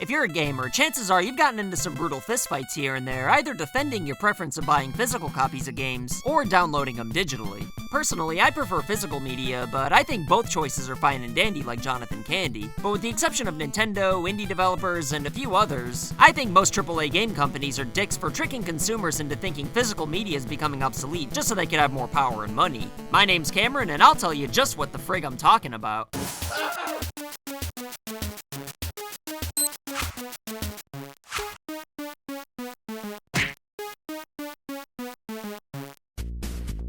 If you're a gamer, chances are you've gotten into some brutal fistfights here and there, either defending your preference of buying physical copies of games, or downloading them digitally. Personally, I prefer physical media, but I think both choices are fine and dandy like Jonathan Candy. But with the exception of Nintendo, indie developers, and a few others, I think most AAA game companies are dicks for tricking consumers into thinking physical media is becoming obsolete just so they could have more power and money. My name's Cameron, and I'll tell you just what the frig I'm talking about.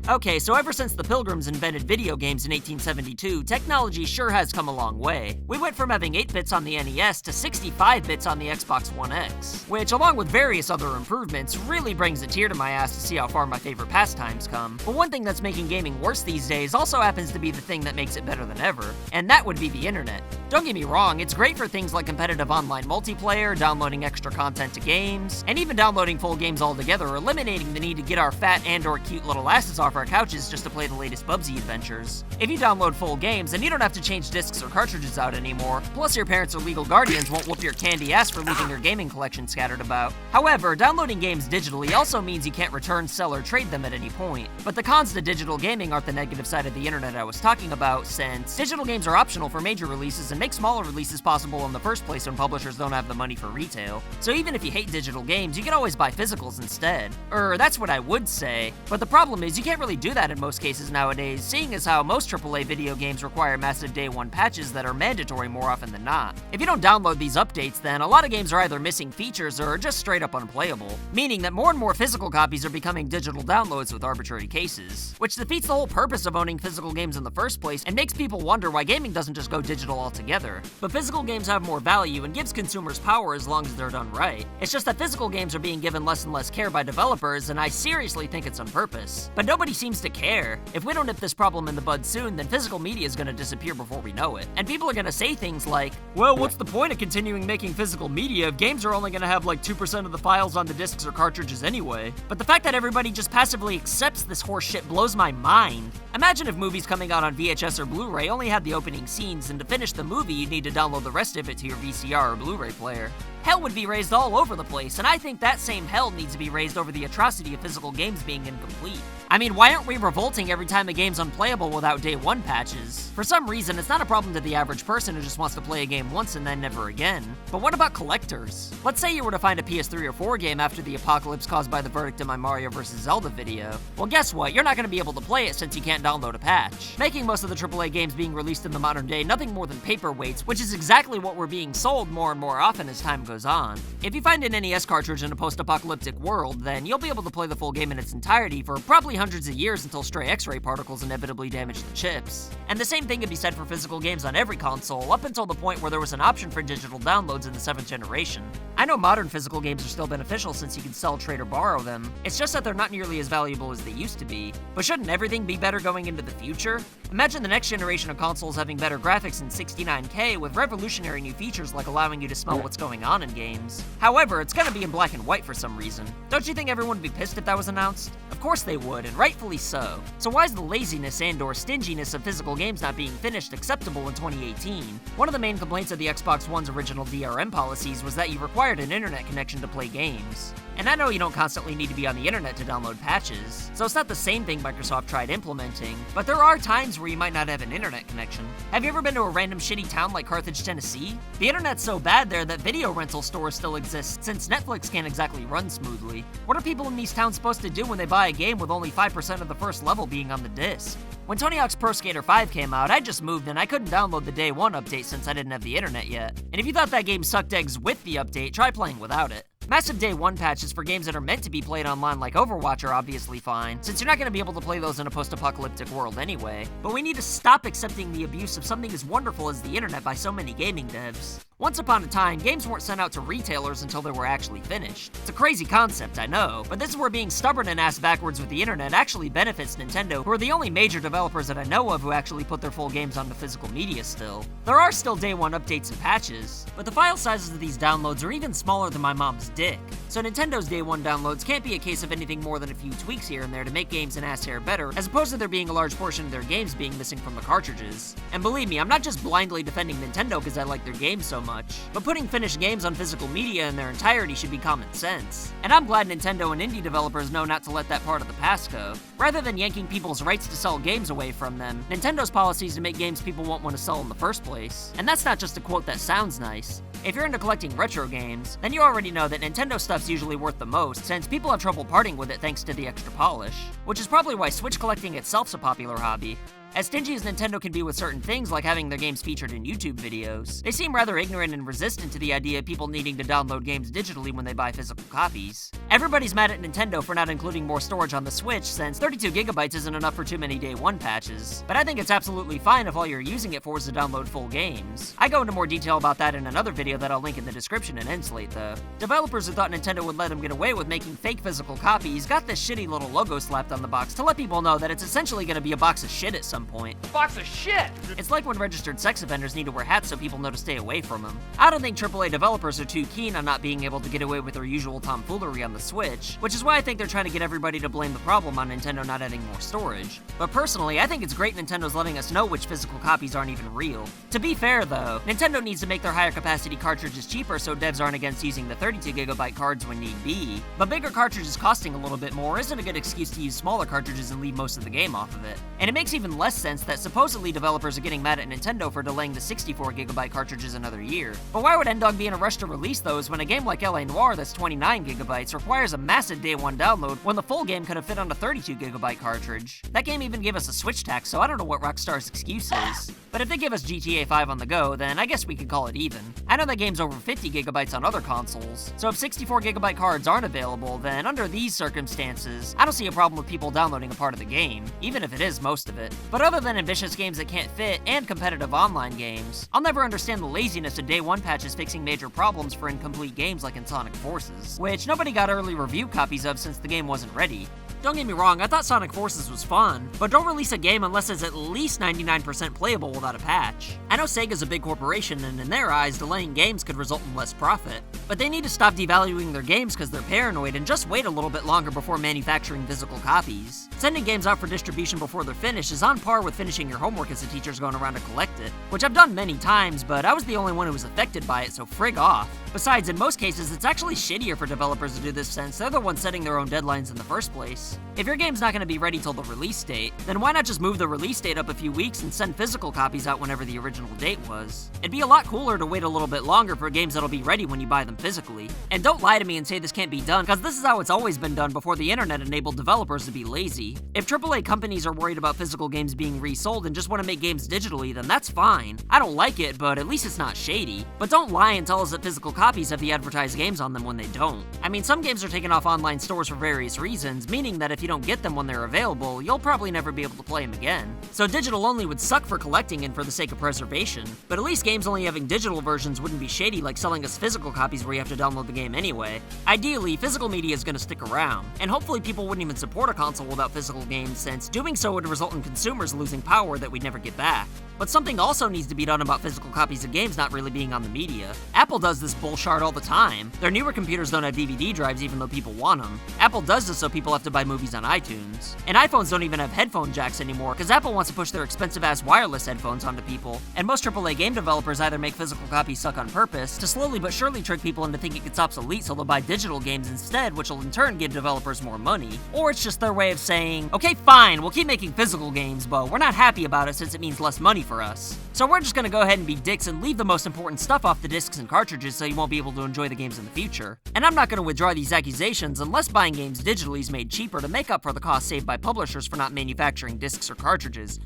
Okay, so ever since the Pilgrims invented video games in 1872, technology sure has come a long way. We went from having 8 bits on the NES to 65 bits on the Xbox One X, which, along with various other improvements, really brings a tear to my ass to see how far my favorite pastimes come. But one thing that's making gaming worse these days also happens to be the thing that makes it better than ever, and that would be the internet. Don't get me wrong, it's great for things like competitive online multiplayer, downloading extra content to games, and even downloading full games altogether, eliminating the need to get our fat and/or cute little asses off our couches just to play the latest Bubsy adventures. If you download full games, then you don't have to change discs or cartridges out anymore, plus your parents or legal guardians won't whoop your candy ass for leaving your gaming collection scattered about. However, downloading games digitally also means you can't return, sell, or trade them at any point. But the cons to digital gaming aren't the negative side of the internet I was talking about, since digital games are optional for major releases and make smaller releases possible in the first place when publishers don't have the money for retail. So even if you hate digital games, you can always buy physicals instead. That's what I would say. But the problem is you can't really do that in most cases nowadays, seeing as how most AAA video games require massive day one patches that are mandatory more often than not. If you don't download these updates, then a lot of games are either missing features or just straight up unplayable, meaning that more and more physical copies are becoming digital downloads with arbitrary cases, which defeats the whole purpose of owning physical games in the first place and makes people wonder why gaming doesn't just go digital altogether. But physical games have more value and gives consumers power as long as they're done right. It's just that physical games are being given less and less care by developers, and I seriously think it's on purpose. But nobody seems to care. If we don't nip this problem in the bud soon, then physical media is gonna disappear before we know it. And people are gonna say things like, well, what's the point of continuing making physical media if games are only gonna have like 2% of the files on the discs or cartridges anyway? But the fact that everybody just passively accepts this horse shit blows my mind. Imagine if movies coming out on VHS or Blu-ray only had the opening scenes, and to finish the movie you'd need to download the rest of it to your VCR or Blu-ray player. Hell would be raised all over the place, and I think that same hell needs to be raised over the atrocity of physical games being incomplete. I mean, why aren't we revolting every time a game's unplayable without day one patches? For some reason, it's not a problem to the average person who just wants to play a game once and then never again. But what about collectors? Let's say you were to find a PS3 or 4 game after the apocalypse caused by the verdict in my Mario vs. Zelda video. Well, guess what? You're not going to be able to play it since you can't download a patch, making most of the AAA games being released in the modern day nothing more than paperweights, which is exactly what we're being sold more and more often as time goes on. If you find an NES cartridge in a post-apocalyptic world, then you'll be able to play the full game in its entirety for probably hundreds of years until stray X-ray particles inevitably damage the chips. And the same thing can be said for physical games on every console, up until the point where there was an option for digital downloads in the 7th generation. I know modern physical games are still beneficial since you can sell, trade, or borrow them. It's just that they're not nearly as valuable as they used to be. But shouldn't everything be better going into the future? Imagine the next generation of consoles having better graphics in 69K with revolutionary new features like allowing you to smell what's going on in games. However, it's gonna be in black and white for some reason. Don't you think everyone would be pissed if that was announced? Of course they would, and rightfully so. So why is the laziness and/or stinginess of physical games not being finished acceptable in 2018? One of the main complaints of the Xbox One's original DRM policies was that you required an internet connection to play games. And I know you don't constantly need to be on the internet to download patches, so it's not the same thing Microsoft tried implementing, but there are times where you might not have an internet connection. Have you ever been to a random shitty town like Carthage, Tennessee? The internet's so bad there that video rental stores still exist, since Netflix can't exactly run smoothly. What are people in these towns supposed to do when they buy a game with only 5% of the first level being on the disc? When Tony Hawk's Pro Skater 5 came out, I just moved and I couldn't download the day one update since I didn't have the internet yet. And if you thought that game sucked eggs with the update, try playing without it. Massive day one patches for games that are meant to be played online like Overwatch are obviously fine, since you're not going to be able to play those in a post-apocalyptic world anyway. But we need to stop accepting the abuse of something as wonderful as the internet by so many gaming devs. Once upon a time, games weren't sent out to retailers until they were actually finished. It's a crazy concept, I know, but this is where being stubborn and ass backwards with the internet actually benefits Nintendo, who are the only major developers that I know of who actually put their full games onto physical media still. There are still day one updates and patches, but the file sizes of these downloads are even smaller than my mom's dick. So Nintendo's day one downloads can't be a case of anything more than a few tweaks here and there to make games and ass hair better, as opposed to there being a large portion of their games being missing from the cartridges. And believe me, I'm not just blindly defending Nintendo because I like their games so much, but putting finished games on physical media in their entirety should be common sense. And I'm glad Nintendo and indie developers know not to let that part of the past go. Rather than yanking people's rights to sell games away from them, Nintendo's policy is to make games people won't want to sell in the first place. And that's not just a quote that sounds nice. If you're into collecting retro games, then you already know that Nintendo stuff's usually worth the most, since people have trouble parting with it thanks to the extra polish. Which is probably why Switch collecting itself's a popular hobby. As stingy as Nintendo can be with certain things like having their games featured in YouTube videos, they seem rather ignorant and resistant to the idea of people needing to download games digitally when they buy physical copies. Everybody's mad at Nintendo for not including more storage on the Switch, since 32GB isn't enough for too many day one patches, but I think it's absolutely fine if all you're using it for is to download full games. I go into more detail about that in another video that I'll link in the description and end slate though. Developers who thought Nintendo would let them get away with making fake physical copies got this shitty little logo slapped on the box to let people know that it's essentially gonna be a box of shit at some point. Box of shit! It's like when registered sex offenders need to wear hats so people know to stay away from them. I don't think AAA developers are too keen on not being able to get away with their usual tomfoolery on the Switch, which is why I think they're trying to get everybody to blame the problem on Nintendo not adding more storage. But personally, I think it's great Nintendo's letting us know which physical copies aren't even real. To be fair though, Nintendo needs to make their higher capacity cartridges cheaper so devs aren't against using the 32GB cards when need be. But bigger cartridges costing a little bit more isn't a good excuse to use smaller cartridges and leave most of the game off of it. And it makes even less sense that supposedly developers are getting mad at Nintendo for delaying the 64GB cartridges another year. But why would N-Dog be in a rush to release those when a game like LA Noire that's 29GB requires a massive day one download when the full game could have fit on a 32GB cartridge? That game even gave us a Switch tax, so I don't know what Rockstar's excuse is. But if they give us GTA 5 on the go, then I guess we could call it even. I know that game's over 50GB on other consoles, so if 64GB cards aren't available, then under these circumstances, I don't see a problem with people downloading a part of the game, even if it is most of it. But other than ambitious games that can't fit and competitive online games, I'll never understand the laziness of day one patches fixing major problems for incomplete games like in Sonic Forces, which nobody got early review copies of since the game wasn't ready. Don't get me wrong, I thought Sonic Forces was fun, but don't release a game unless it's at least 99% playable without a patch. I know Sega's a big corporation, and in their eyes, delaying games could result in less profit, but they need to stop devaluing their games because they're paranoid and just wait a little bit longer before manufacturing physical copies. Sending games out for distribution before they're finished is on par with finishing your homework as the teacher's going around to collect it, which I've done many times, but I was the only one who was affected by it, so frig off. Besides, in most cases, it's actually shittier for developers to do this since they're the ones setting their own deadlines in the first place. If your game's not going to be ready till the release date, then why not just move the release date up a few weeks and send physical copies out whenever the original date was? It'd be a lot cooler to wait a little bit longer for games that'll be ready when you buy them physically. And don't lie to me and say this can't be done, because this is how it's always been done before the internet enabled developers to be lazy. If AAA companies are worried about physical games being resold and just want to make games digitally, then that's fine. I don't like it, but at least it's not shady. But don't lie and tell us that physical copies have the advertised games on them when they don't. I mean, some games are taken off online stores for various reasons, meaning that if you don't get them when they're available, you'll probably never be able to play them again. So digital only would suck for collecting and for the sake of preservation, but at least games only having digital versions wouldn't be shady like selling us physical copies where you have to download the game anyway. Ideally, physical media is going to stick around, and hopefully people wouldn't even support a console without physical games, since doing so would result in consumers losing power that we'd never get back. But something also needs to be done about physical copies of games not really being on the media. Apple does this bullshit all the time. Their newer computers don't have DVD drives even though people want them. Apple does this so people have to buy movies on iTunes. And iPhones don't even have headphone jacks anymore because Apple wants to push their expensive-ass wireless headphones onto people. And most AAA game developers either make physical copies suck on purpose to slowly but surely trick people into thinking it's obsolete so they'll buy digital games instead, which will in turn give developers more money. Or it's just their way of saying, okay fine, we'll keep making physical games, but we're not happy about it since it means less money for us. So we're just gonna go ahead and be dicks and leave the most important stuff off the discs and cartridges so you won't be able to enjoy the games in the future. And I'm not gonna withdraw these accusations unless buying games digitally is made cheaper to make up for the cost saved by publishers for not manufacturing discs or cartridges.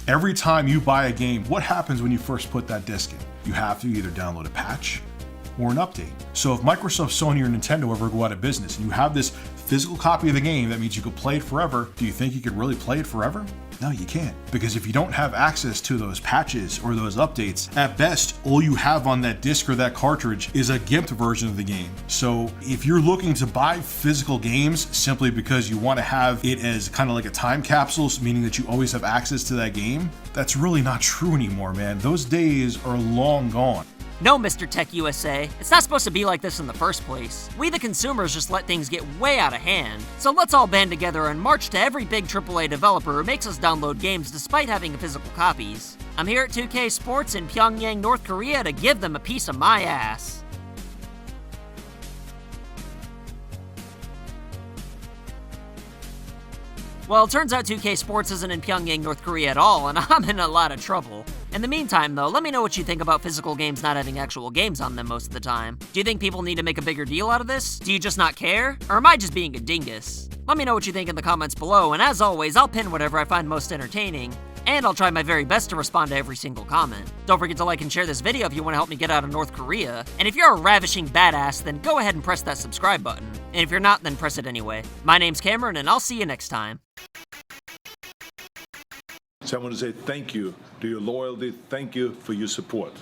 Every time you buy a game, what happens when you first put that disc in? You have to either download a patch or an update. So if Microsoft, Sony, or Nintendo ever go out of business and you have this physical copy of the game, that means you could play it forever. Do you think you could really play it forever? No, you can't. Because if you don't have access to those patches or those updates, at best, all you have on that disc or that cartridge is a gimped version of the game. So if you're looking to buy physical games simply because you want to have it as kind of like a time capsule, meaning that you always have access to that game, that's really not true anymore, man. Those days are long gone. No, Mr. Tech USA, it's not supposed to be like this in the first place. We the consumers just let things get way out of hand. So let's all band together and march to every big AAA developer who makes us download games despite having physical copies. I'm here at 2K Sports in Pyongyang, North Korea to give them a piece of my ass. Well, turns out 2K Sports isn't in Pyongyang, North Korea at all, and I'm in a lot of trouble. In the meantime, though, let me know what you think about physical games not having actual games on them most of the time. Do you think people need to make a bigger deal out of this? Do you just not care? Or am I just being a dingus? Let me know what you think in the comments below, and as always, I'll pin whatever I find most entertaining, and I'll try my very best to respond to every single comment. Don't forget to like and share this video if you want to help me get out of North Korea, and if you're a ravishing badass, then go ahead and press that subscribe button. And if you're not, then press it anyway. My name's Cameron, and I'll see you next time. So I want to say thank you to your loyalty, thank you for your support.